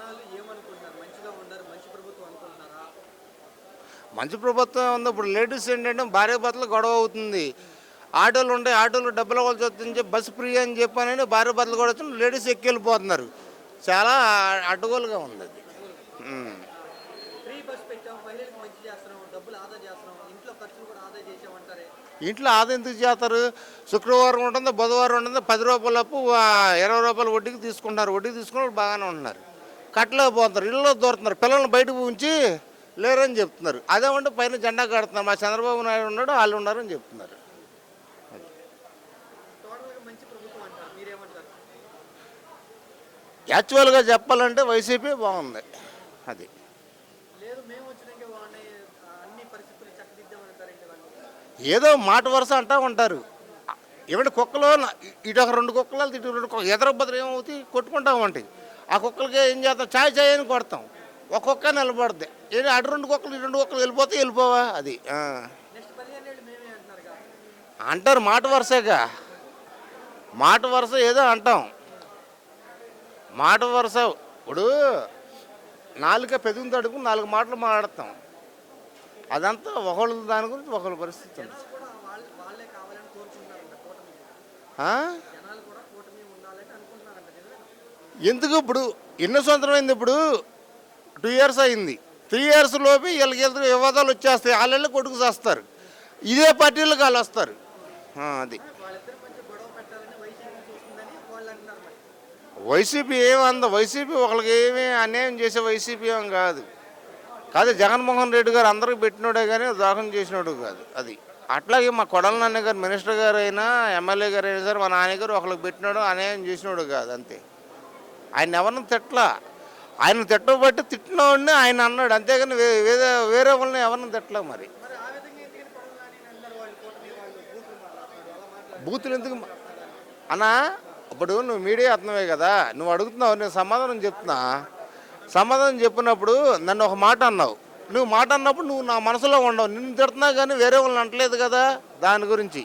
జనాలు ఏమనుకుంటున్నారు? మంచిగా ఉన్నారు, మంచి ప్రభుత్వం అనుకుంటున్నారా? మంచి ప్రభుత్వం ఉంది. ఇప్పుడు లేడీస్ ఏంటంటే భార్య భర్తలు గొడవ అవుతుంది. ఆటోలు ఉంటాయి, ఆటోలు డబ్బులు ఇవ్వాల్సి వస్తుంది చెప్పి బస్సు ఫ్రీ అని చెప్పానని భార్య భర్తలు కూడా వచ్చి లేడీస్ ఎక్కి వెళ్ళిపోతున్నారు. చాలా అడ్డగోలుగా ఉంది అది. అడవులు. ఉమ్. ఫ్రీ బస్ పెట్టాం, మహిళలకు మంచి చేస్తున్నాం, డబ్బులు ఆదా చేస్తున్నాం, ఇంట్లో ఖర్చులు కూడా ఆదా చేసామంటారే. ఇంట్లో ఆదా ఎందుకు చేస్తారు? శుక్రవారం ఉంటుంది, బుధవారం ఉంటుంది, 10 రూపాయల అప్పు 20 రూపాయల వడ్డీకి తీసుకుంటున్నారు. వడ్డీకి తీసుకున్న వాళ్ళు బాగానే ఉంటున్నారు. కట్టలేకపోతున్నారు, ఇళ్ళలో దూరుతున్నారు, పిల్లల్ని బయటకు ఉంచి లేరని చెప్తున్నారు. అదేమంటే పైన జెండా కడుతున్నారు, మా చంద్రబాబు నాయుడు ఉన్నాడు, వాళ్ళు ఉన్నారని చెప్తున్నారు. టోటల్గా మంచి ప్రభుత్వం అంటారు, మీరేమంటారు? యాక్చువల్గా చెప్పాలంటే వైసీపీ బాగుంది. అది లేదు మేము వచ్చినాక బాగున్నాయి, అన్ని పరిస్థితులు చక్కదిద్దామంటారండి వాళ్ళు. ఏదో మాట వరుస అంటూ ఉంటారు. ఏమంటే కుక్కలు ఇటు ఒక 2 కుక్కలు ఇటు 2 కుక్కలు ఎదరబద్దరు ఏమవుతాయి, కొట్టుకుంటా ఉంటాయి. ఆ కుక్కలకి ఏం చేస్తాం, చాయ్ చాయ్ అని కొడతాం, ఒక కుక్క నిలబడుద్ది. ఏంటి అటు 2 కుక్కలు ఇటు 2 కుక్కలు వెళ్ళిపోవా అది. నెక్స్ట్ 15 ఏళ్ళు మేమే అంటున్నారుగా. అంటారు మాట వరుసగా, మాట వరుస ఏదో అంటాం, మాట వరుస. ఇప్పుడు నాలుక పెదవిని తడుకు 4 మాటలు మాట్లాడతాం. అదంతా ఒకళ్ళ దాని గురించి ఒకళ్ళ పరిస్థితి ఉంది. జనాలు కూడా వాళ్ళే కావాలని కోరుకుంటున్నారంట కూటమి. ఆ? జనాలు కూడా కూటమి ఉండాలని అనుకుంటున్నారంట, నిజమేనా? ఎందుకు ఇప్పుడు ఎన్నో సంవత్సరం అయింది? ఇప్పుడు 2 ఇయర్స్ అయింది. 3 ఇయర్స్ లోపు వీళ్ళకి వివాదాలు వచ్చేస్తాయి, వాళ్ళే కొడుకు చేస్తారు, ఇదే పార్టీలకు వాళ్ళు వస్తారు. అది వాళ్ళిద్దరి మధ్య గొడవ పెట్టాలని వైసీపీ చూస్తుందని వాళ్ళు అంటున్నారు మరి. వైసీపీ ఏమంద, వైసీపీ ఒకరికి ఏమీ అన్యాయం చేసే వైసీపీ ఏం కాదు. జగన్మోహన్ రెడ్డి గారు అందరికి పెట్టినోడే కానీ దోహం చేసినోడు కాదు. అది అట్లాగే మా కొడాల నాన్న గారు మినిస్టర్ గారు అయినా, ఎమ్మెల్యే గారు అయినా సరే, మా నాన్నగారు ఒకరికి పెట్టినాడు, అన్యాయం చేసినోడు కాదు. అంతే. ఆయన ఎవరిని తిట్టలా, ఆయన తిట్టబట్టి తిట్టినోడిని ఆయన అన్నాడు, అంతేగాని వేరే వాళ్ళని ఎవరిని తిట్టలే. మరి మరి ఆ విధంగా ఎందుకని పడవ కానీ అంటారు వాళ్ళు, కూటమి వాళ్ళు బూతులు మాట్లాడుతున్నారు, అలా మాట్లాడుతున్నారు. బూతులు ఎందుకు అన్నా? ఇప్పుడు నువ్వు మీడియా అర్థమే కదా, నువ్వు అడుగుతున్నావు, నేను సమాధానం చెప్తున్నా. సమాధానం చెప్పినప్పుడు నన్ను ఒక మాట అన్నావు, నువ్వు మాట అన్నప్పుడు నువ్వు నా మనసులో ఉండవు, నిన్ను తిడుతున్నా కానీ వేరే వాళ్ళని అంటలేదు కదా దాని గురించి.